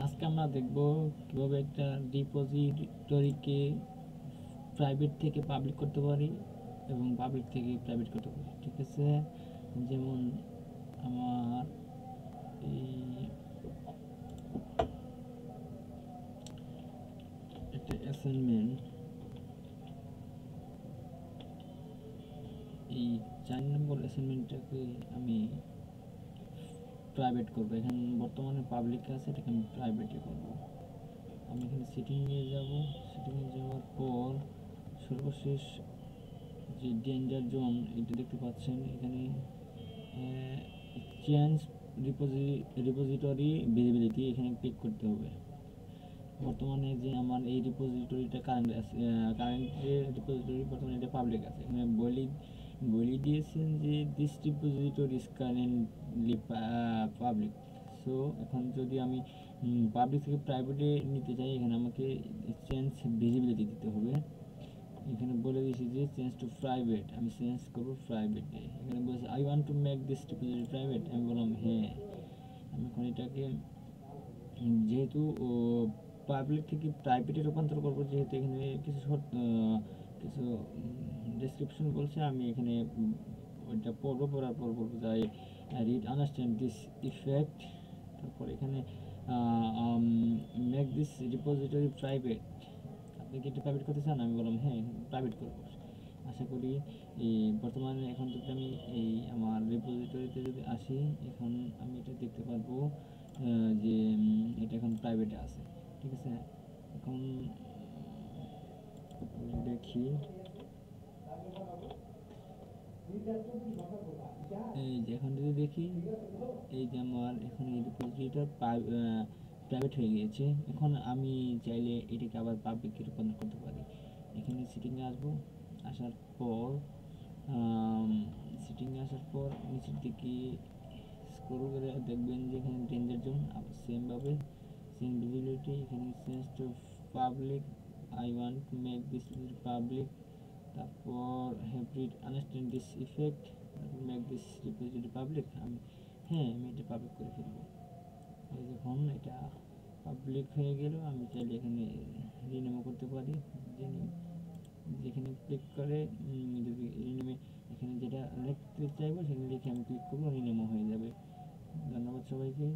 আজকে আমরা দেখব কিভাবে একটা রিপোজিটরিকে প্রাইভেট থেকে পাবলিক করতে পারি এবং পাবলিক থেকে প্রাইভেট করতে পারি। ঠিক আছে, যেমন আমার একটা অ্যাসাইনমেন্ট, এই 4 নম্বর অ্যাসাইনমেন্টটাকে আমি প্রাইভেট করব। এখানে বর্তমানে পাবলিক আছে, এটাকে আমি প্রাইভেটে করব। আমি এখানে সেটিংয়ে যাব, সেটিংয়ে যাওয়ার পর সর্বশেষ যে ডেঞ্জার জোন এটা দেখতে পাচ্ছেন, এখানে চেঞ্জ রিপোজিটরি ভিজিবিলিটি এখানে ক্লিক করতে হবে। বর্তমানে যে আমার এই রিপোজিটরিটা কারেন্ট রিপোজিটরি বর্তমানে এটা পাবলিক আছে। এখানে বলে দিয়েছেন যে this repository is currently public. So এখন যদি আমি পাবলিক থেকে প্রাইভেটে নিতে চাই, এখানে আমাকে চেঞ্জ ভিজিবিলিটি দিতে হবে। এখানে বলে দিয়েছি যে চেঞ্জ টু প্রাইভেট, আমি চেঞ্জ করবো প্রাইভেটে। এখানে বলেছে I want to make this repository private, আমি বললাম হ্যাঁ। আমি এখন এটাকে যেহেতু পাবলিক থেকে প্রাইভেটে রূপান্তর করবো, যেহেতু এখানে কিছু ডেসক্রিপশন বলছে, আমি এখানে ওইটা পড়ার পর বলবো যাই রিড আন্ডারস্ট্যান্ড দিস ইফেক্ট। তারপর এখানে মেক দিস রিপোজিটরি প্রাইভেট, আপনি কি এটা প্রাইভেট করতে চান? আমি বললাম হ্যাঁ, প্রাইভেট করবো। আশা করি এই বর্তমানে এখন যদি আমি এই আমার রিপোজিটরিতে যদি আসি, এখন আমি এটা দেখতে পারবো যে এটা এখন প্রাইভেটে আছে। ঠিক আছে, এখন দেখি এই যে এখন যদি দেখি এই যে আমার এখন এই রিপোজিটরিটা প্রাইভেট হয়ে গিয়েছে। এখন আমি চাইলে এটাকে আবার পাবলিকে রূপান্তর করতে পারি। এখানে সেটিংয়ে আসবো, আসার পর সেটিংয়ে আসার পর নিচের দিকে স্ক্রল করে দেখবেন যে এখানে ডেঞ্জার জোন, আবার সেমভাবে চেঞ্জ ভিজিবিলিটি, এখানে change to public, I want to make this public, তারপর have read understand this effect, make this repository public. আমি এটা পাবলিক করে ফেলবো। এই যখন এটা পাবলিক হয়ে গেল, আমি চাইলে এখানে রিনেমও করতে পারি। যেখানে ক্লিক করে যদি রিনেমে এখানে যেটা লিখতে চাইবো সেখানে লিখে আমি ক্লিক করবো, রিনেমও হয়ে যাবে। ধন্যবাদ সবাইকে।